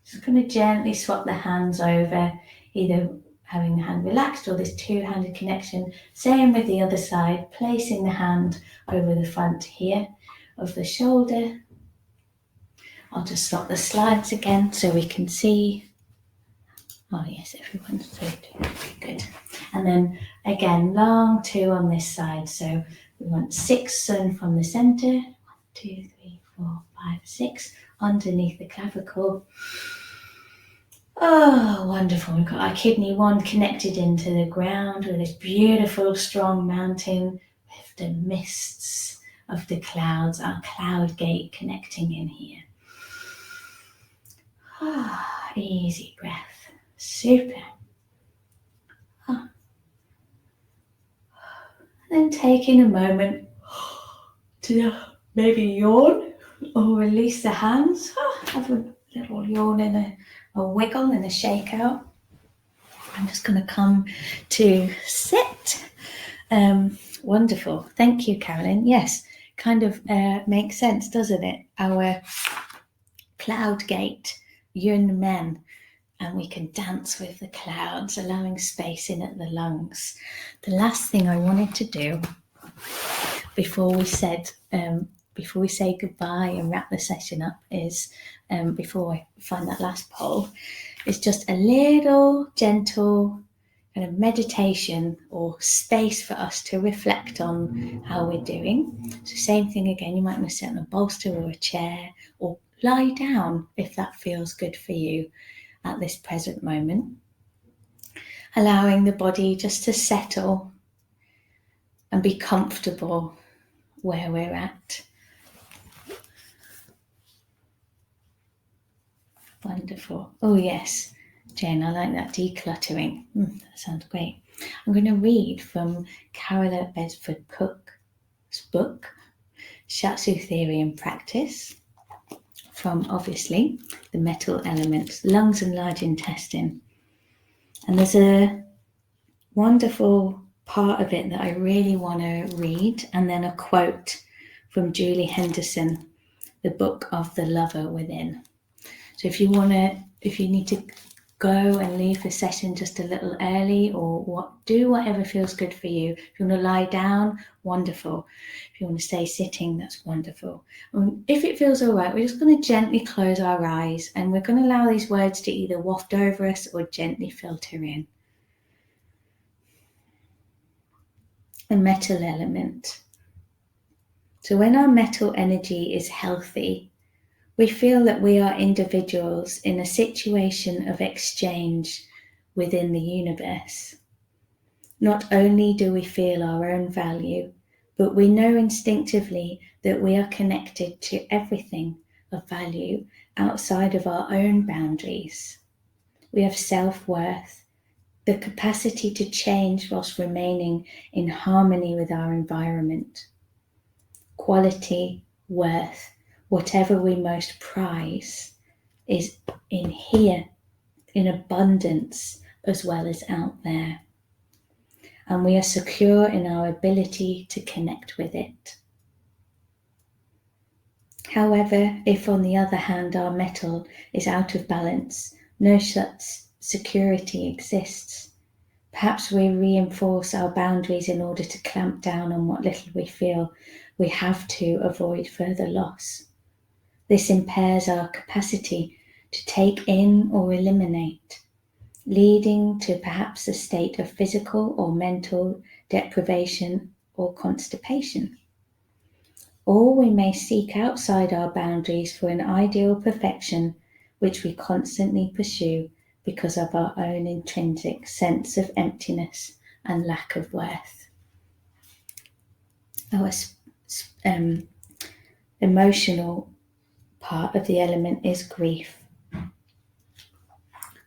Just going to gently swap the hands over, either having the hand relaxed or this two-handed connection. Same with the other side, placing the hand over the front here of the shoulder. I'll just stop the slides again so we can see. Oh yes, everyone's so good. And then again, long two on this side. So we want 6 sun from the center. 1, 2, 3, 4, 5, 6 underneath the clavicle. Oh, wonderful. We've got our kidney 1 connected into the ground with this beautiful, strong mountain with the mists of the clouds, our cloud gate connecting in here. Easy breath. Super. And then taking a moment to maybe yawn or release the hands. Have a little yawn and a wiggle and a shake out. I'm just going to come to sit. Wonderful. Thank you, Carolyn. Yes, kind of makes sense, doesn't it? Our cloud gate, yun men, and we can dance with the clouds, allowing space in at the lungs. The last thing I wanted to do before we say goodbye and wrap the session up is, before I find that last poll, is just a little gentle kind of meditation or space for us to reflect on how we're doing. So same thing again, you might want to sit on a bolster or a chair or lie down if that feels good for you at this present moment. Allowing the body just to settle and be comfortable where we're at. Wonderful. Oh yes, Jen, I like that decluttering. That sounds great. I'm going to read from Carola Bedford Cook's book, Shiatsu Theory and Practice, from obviously the metal elements, lungs and large intestine. And there's a wonderful part of it that I really want to read, and then a quote from Julie Henderson, The Book of the Lover Within. So if you need to go and leave the session just a little early, or do whatever feels good for you. If you want to lie down, wonderful. If you want to stay sitting, that's wonderful. If it feels all right, we're just going to gently close our eyes, and we're going to allow these words to either waft over us or gently filter in. The metal element. So when our metal energy is healthy, we feel that we are individuals in a situation of exchange within the universe. Not only do we feel our own value, but we know instinctively that we are connected to everything of value outside of our own boundaries. We have self-worth, the capacity to change whilst remaining in harmony with our environment. Quality, worth, whatever we most prize is in here, in abundance as well as out there. And we are secure in our ability to connect with it. However, if on the other hand our metal is out of balance, no such security exists. Perhaps we reinforce our boundaries in order to clamp down on what little we feel we have to avoid further loss. This impairs our capacity to take in or eliminate, leading to perhaps a state of physical or mental deprivation or constipation. Or we may seek outside our boundaries for an ideal perfection which we constantly pursue because of our own intrinsic sense of emptiness and lack of worth. Our emotional part of the element is grief.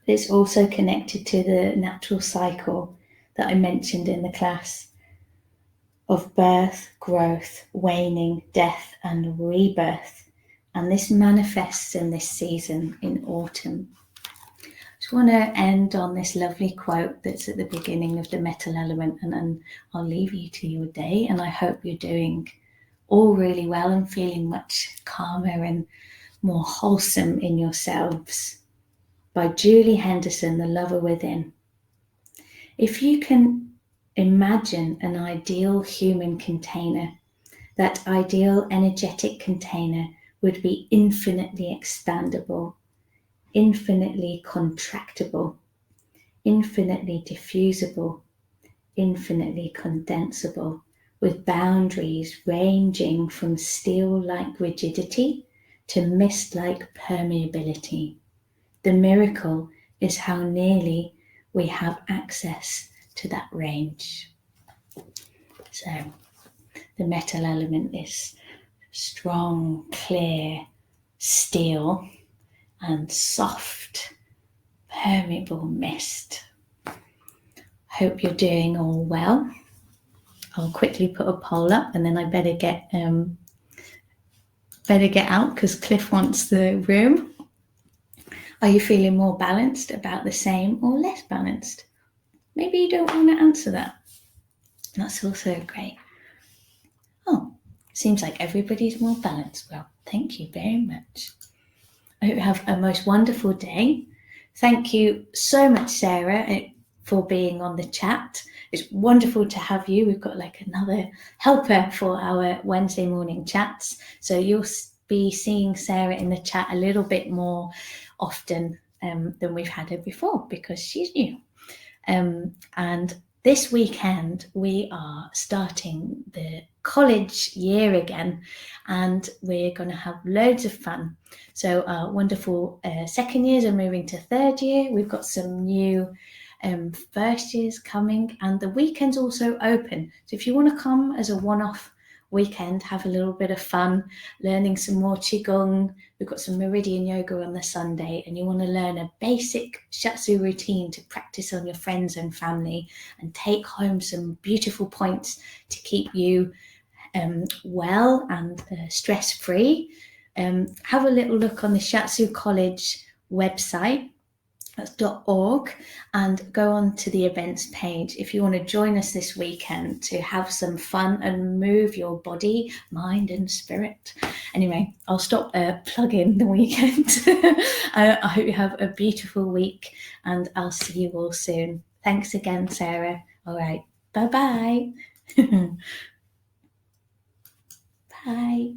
It's also connected to the natural cycle that I mentioned in the class of birth, growth, waning, death, and rebirth, and this manifests in this season in autumn. I want to end on this lovely quote that's at the beginning of the metal element, and I'll leave you to your day, and I hope you're doing all really well and feeling much calmer and more wholesome in yourselves. By Julie Henderson, The Lover Within. If you can imagine an ideal human container, that ideal energetic container would be infinitely expandable, infinitely contractible, infinitely diffusible, infinitely condensable, with boundaries ranging from steel-like rigidity to mist-like permeability. The miracle is how nearly we have access to that range. So the metal element is strong, clear steel and soft, permeable mist. Hope you're doing all well. I'll quickly put a poll up, and then I better get out because Cliff wants the room. Are you feeling more balanced, about the same, or less balanced? Maybe you don't want to answer that. That's also great. Oh, seems like everybody's more balanced. Well, thank you very much. I hope you have a most wonderful day. Thank you so much, Sarah, for being on the chat. It's wonderful to have you. We've got like another helper for our Wednesday morning chats. So you'll be seeing Sarah in the chat a little bit more often than we've had her before because she's new. And this weekend we are starting the college year again, and we're going to have loads of fun. So our wonderful second years are moving to third year. We've got some new first years coming, and the weekend's also open. So if you want to come as a one-off weekend, have a little bit of fun, learning some more Qi Gong. We've got some Meridian yoga on the Sunday, and you want to learn a basic Shiatsu routine to practice on your friends and family and take home some beautiful points to keep you well and stress-free. Have a little look on the Shiatsu College website. That's .org, and go on to the events page if you want to join us this weekend to have some fun and move your body, mind and spirit. Anyway, I'll stop plugging the weekend. I hope you have a beautiful week, and I'll see you all soon. Thanks again, Sarah. All right, bye-bye. Bye.